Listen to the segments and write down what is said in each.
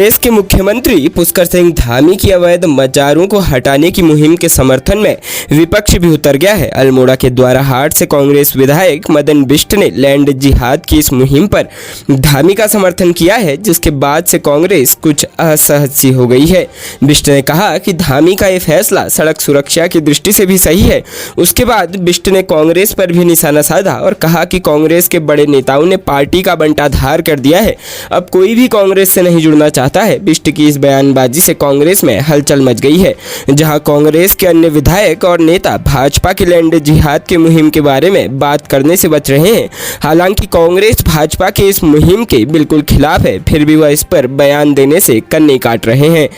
देश के मुख्यमंत्री पुष्कर सिंह धामी की अवैध मजारों को हटाने की मुहिम के समर्थन में विपक्ष भी उतर गया है। अल्मोड़ा के द्वाराहाट से कांग्रेस विधायक मदन बिष्ट ने लैंड जिहाद की इस मुहिम पर धामी का समर्थन किया है, जिसके बाद से कांग्रेस कुछ असहज सी हो गई है। बिष्ट ने कहा कि धामी का ये फैसला सड़क सुरक्षा की दृष्टि से भी सही है। उसके बाद बिष्ट ने कांग्रेस पर भी निशाना साधा और कहा कि कांग्रेस के बड़े नेताओं ने पार्टी का बंटाधार कर दिया है, अब कोई भी कांग्रेस से नहीं जुड़ना चाहता है। बिष्ट की इस बयानबाजी से कांग्रेस में हलचल मच गई है, जहां कांग्रेस के अन्य विधायक और नेता भाजपा के लैंड जिहाद की मुहिम के बारे में बात करने से बच रहे हैं। हालांकि कांग्रेस भाजपा के इस मुहिम के बिल्कुल खिलाफ है, फिर भी वह इस पर बयान देने से कन्नी काट रहे हैं।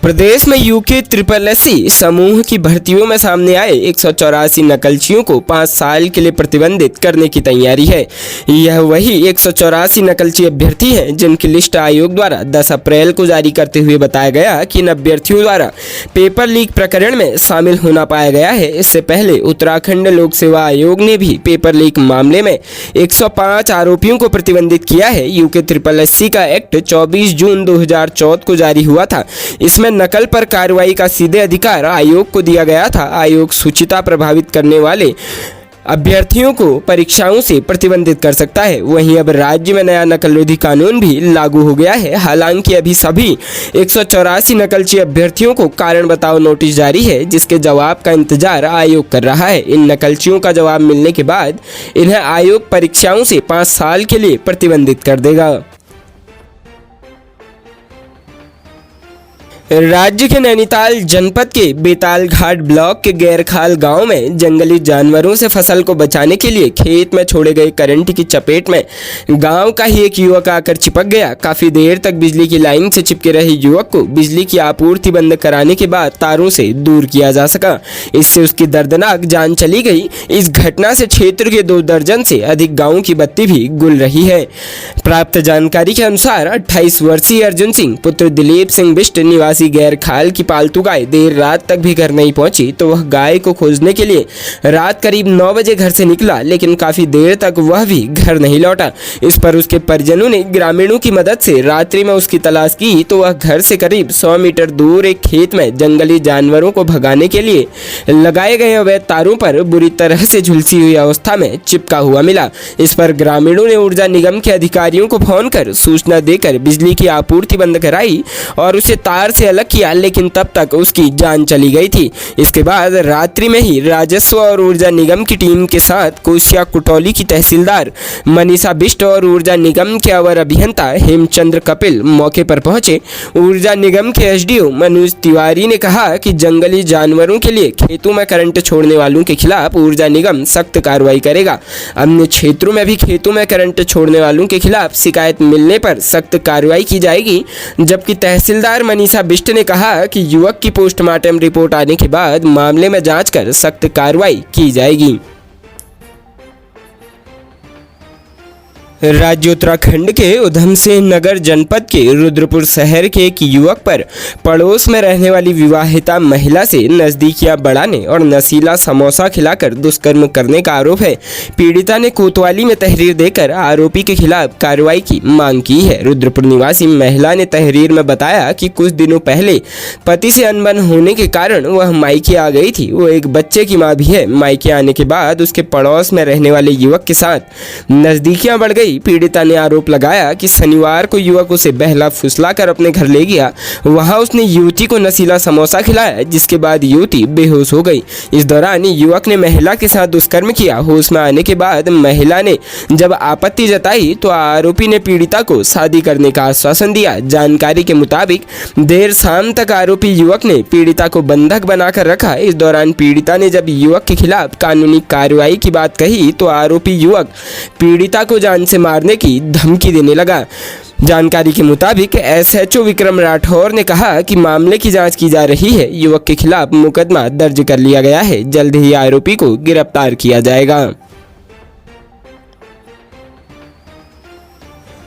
प्रदेश में यूके SSSC समूह की भर्तियों में सामने आए 184 नकलचियों को 5 साल के लिए प्रतिबंधित करने की तैयारी है। यह वही 184 नकलची अभ्यर्थी हैं जिनकी लिस्ट आयोग द्वारा 10 अप्रैल को जारी करते हुए बताया गया कि इन अभ्यर्थियों द्वारा पेपर लीक प्रकरण में शामिल होना पाया गया है। इससे पहले उत्तराखंड लोक सेवा आयोग ने भी पेपर लीक मामले में 105 आरोपियों को प्रतिबंधित किया है। यूके SSSC का एक्ट 24 जून 2014 को जारी हुआ था। इसमें नकल पर कार्रवाई का सीधे अधिकार आयोग को दिया गया था। आयोग सूचिता प्रभावित करने वाले अभ्यर्थियों को परीक्षाओं से प्रतिबंधित कर सकता है। वहीं अब राज्य में नया नकल रोधी कानून भी लागू हो गया है। हालांकि अभी सभी 184 नकलची अभ्यर्थियों को कारण बताओ नोटिस जारी है, जिसके जवाब का इंतजार आयोग कर रहा है। इन नकलचियों का जवाब मिलने के बाद इन्हें आयोग परीक्षाओं से 5 साल के लिए प्रतिबंधित कर देगा। राज्य के नैनीताल जनपद के बेतालघाट ब्लॉक के गैरखाल गांव में जंगली जानवरों से फसल को बचाने के लिए खेत में छोड़े गए करंट की चपेट में गांव का ही एक युवक आकर चिपक गया। काफी देर तक बिजली की लाइन से चिपके रहे युवक को बिजली की आपूर्ति बंद कराने के बाद तारों से दूर किया जा सका। इससे उसकी दर्दनाक जान चली गई। इस घटना से क्षेत्र के 2 दर्जन से अधिक गाँव की बत्ती भी गुल रही है। प्राप्त जानकारी के अनुसार 28 वर्षीय अर्जुन सिंह पुत्र दिलीप सिंह बिष्ट निवासी गैरखाल की पालतू गाय देर रात तक भी घर नहीं पहुंची, तो वह गाय को खोजने के लिए रात करीब 9 बजे घर से निकला, लेकिन काफी देर तक वह भी घर नहीं लौटा। इस पर उसके परिजनों ने ग्रामीणों की मदद से रात्रि में उसकी तलाश की, तो वह घर से करीब 100 मीटर दूर एक खेत में जंगली जानवरों को भगाने के लिए लगाए गए अवैध तारों पर बुरी तरह से झुलसी हुई अवस्था में चिपका हुआ मिला। इस पर ग्रामीणों ने ऊर्जा निगम के अधिकारियों को फोन कर सूचना देकर बिजली की आपूर्ति बंद कराई और उसे तार से अलग किया, लेकिन तब तक उसकी जान चली गई थी। इसके बाद रात्रि में ही राजस्व और ऊर्जा निगम की टीम के साथ कोसिया कुटौली की तहसीलदार मनीषा बिष्ट और ऊर्जा निगम के अवर अभियंता हेमचंद्र कपिल मौके पर पहुंचे। ऊर्जा निगम के एसडीओ मनोज तिवारी ने कहा कि जंगली जानवरों के लिए खेतों में करंट छोड़ने वालों के खिलाफ ऊर्जा निगम सख्त कार्रवाई करेगा। अन्य क्षेत्रों में भी खेतों में करंट छोड़ने वालों के खिलाफ शिकायत मिलने पर सख्त कार्रवाई की जाएगी। जबकि तहसीलदार मनीषा बिष्ट ने कहा कि युवक की पोस्टमार्टम रिपोर्ट आने के बाद मामले में जांच कर सख्त कार्रवाई की जाएगी। राज्य उत्तराखंड के उधम सिंह नगर जनपद के रुद्रपुर शहर के एक युवक पर पड़ोस में रहने वाली विवाहिता महिला से नजदीकियां बढ़ाने और नशीला समोसा खिलाकर दुष्कर्म करने का आरोप है। पीड़िता ने कोतवाली में तहरीर देकर आरोपी के खिलाफ कार्रवाई की मांग की है। रुद्रपुर निवासी महिला ने तहरीर में बताया कि कुछ दिनों पहले पति से अनबन होने के कारण वह मायके आ गई थी। वो एक बच्चे की मां भी है। मायके आने के बाद उसके पड़ोस में रहने वाले युवक के साथ नजदीकियां बढ़ गई। पीड़िता ने आरोप लगाया कि शनिवार को युवक उसे बहला फुसला कर अपने घर ले गया। वहां उसने युवती को नशीला समोसा खिलाया, जिसके बाद युवती बेहोश हो गई। इस दौरान युवक ने महिला के साथ दुष्कर्म किया। होश में आने के बाद महिला ने जब आपत्ति जताई तो आरोपी ने पीड़िता को शादी करने का आश्वासन दिया। जानकारी के मुताबिक देर शाम तक आरोपी युवक ने पीड़िता को बंधक बनाकर रखा। इस दौरान पीड़िता ने जब युवक के खिलाफ कानूनी कार्रवाई की बात कही तो आरोपी युवक पीड़िता को जान से मारने की धमकी देने लगा। जानकारी के मुताबिक एसएचओ विक्रम राठौर ने कहा कि मामले की जांच की जा रही है। युवक के खिलाफ मुकदमा दर्ज कर लिया गया है। जल्द ही आरोपी को गिरफ्तार किया जाएगा।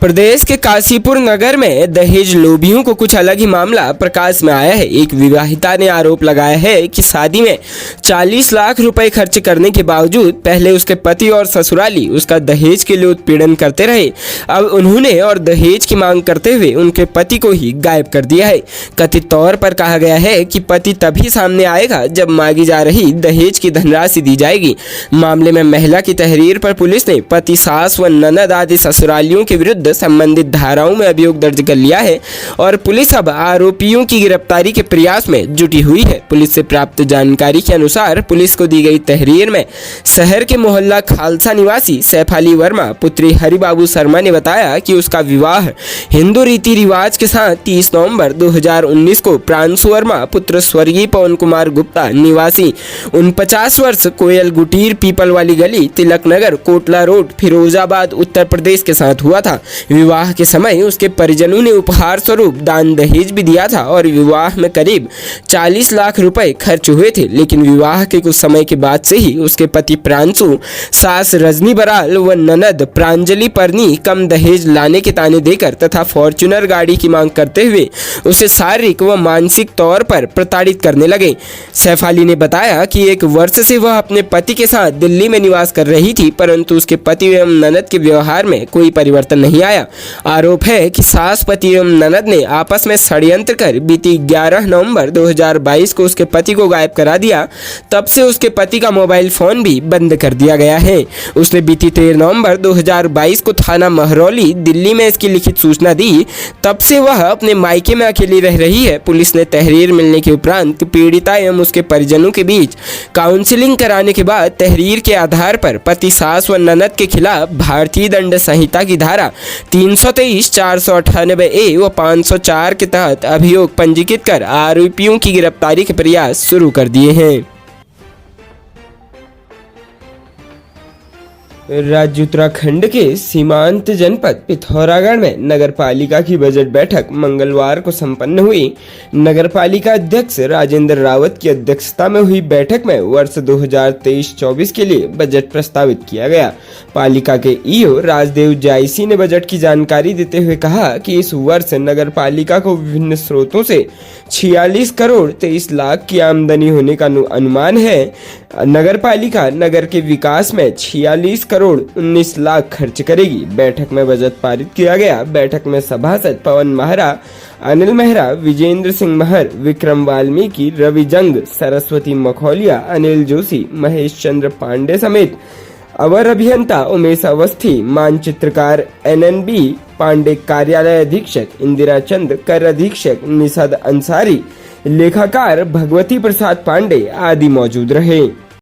प्रदेश के काशीपुर नगर में दहेज लोभियों को कुछ अलग ही मामला प्रकाश में आया है। एक विवाहिता ने आरोप लगाया है कि शादी में 40 लाख रुपए खर्च करने के बावजूद पहले उसके पति और ससुराली उसका दहेज के लिए उत्पीड़न करते रहे। अब उन्होंने और दहेज की मांग करते हुए उनके पति को ही गायब कर दिया है। कथित तौर पर कहा गया है कि पति तभी सामने आएगा जब मांगी जा रही दहेज की धनराशि दी जाएगी। मामले में महिला की तहरीर पर पुलिस ने पति, सास व ननद आदि ससुरालियों के विरुद्ध संबंधित धाराओं में अभियोग दर्ज कर लिया है और पुलिस अब आरोपियों की गिरफ्तारी के प्रयास में जुटी हुई है। पुलिस से प्राप्त जानकारी के अनुसार पुलिस को दी गई तहरीर में शहर के मोहल्ला खालसा निवासी सैफ अली वर्मा पुत्री हरिबाबू शर्मा ने बताया कि उसका विवाह हिंदू रीति रिवाज के साथ 30 नवंबर 2019 को प्रांशु वर्मा पुत्र स्वर्गीय पवन कुमार गुप्ता निवासी 49 वर्ष कोयल गुटीर पीपल वाली गली, तिलक नगर, कोटला रोड, फिरोजाबाद, उत्तर प्रदेश के साथ हुआ था। विवाह के समय उसके परिजनों ने उपहार स्वरूप दान दहेज भी दिया था और विवाह में करीब 40 लाख रुपए खर्च हुए थे। लेकिन विवाह के कुछ समय के बाद से ही उसके पति प्रांशु, सास रजनी बराल व ननद प्रांजलि परनी कम दहेज लाने के ताने देकर तथा फॉर्च्यूनर गाड़ी की मांग करते हुए उसे शारीरिक व मानसिक तौर पर प्रताड़ित करने लगे। सैफ अली ने बताया कि 1 वर्ष से वह अपने पति के साथ दिल्ली में निवास कर रही थी, परंतु उसके पति एवं ननद के व्यवहार में कोई परिवर्तन नहीं आया। आरोप है कि सास, पति एवं ननद ने आपस में षड्यंत्र कर बीती 11 नवंबर 2022 को उसके पति को गायब करा दिया। तब से उसके पति का मोबाइल फोन भी बंद कर दिया गया है। उसने बीती 13 नवंबर 2022 को थाना महरौली दिल्ली में इसकी लिखित सूचना दी। तब से वह अपने मायके में अकेली रह रही है। पुलिस ने तहरीर मिलने के उपरांत पीड़िता एवं उसके परिजनों के बीच काउंसलिंग कराने के बाद तहरीर के आधार पर पति, सास व ननद के खिलाफ भारतीय दंड संहिता की धारा 323, 498A व 504 के तहत अभियोग पंजीकृत कर आरोपियों की गिरफ्तारी के प्रयास शुरू कर दिए हैं। राज्य उत्तराखंड के सीमांत जनपद पिथौरागढ़ में नगर पालिका की बजट बैठक मंगलवार को संपन्न हुई। नगर पालिका अध्यक्ष राजेंद्र रावत की अध्यक्षता में हुई बैठक में वर्ष 2023-24 के लिए बजट प्रस्तावित किया गया। पालिका के ईओ राजदेव जायसी ने बजट की जानकारी देते हुए कहा कि इस वर्ष नगर पालिका को विभिन्न स्रोतों से 46 करोड़ 23 लाख की आमदनी होने का अनुमान है। नगर पालिका नगर के विकास में 46 करोड़ 19 लाख खर्च करेगी। बैठक में बजट पारित किया गया। बैठक में सभासद पवन महरा, अनिल मेहरा, विजेंद्र सिंह महर, विक्रम वाल्मीकि, रवि जंग, सरस्वती मखौलिया, अनिल जोशी, महेश चंद्र पांडे समेत अवर अभियंता उमेश अवस्थी, मानचित्रकार NNB पांडे, कार्यालय अधीक्षक इंदिरा चंद, कर अधीक्षक निषाद अंसारी, लेखाकार भगवती प्रसाद पांडे आदि मौजूद रहे।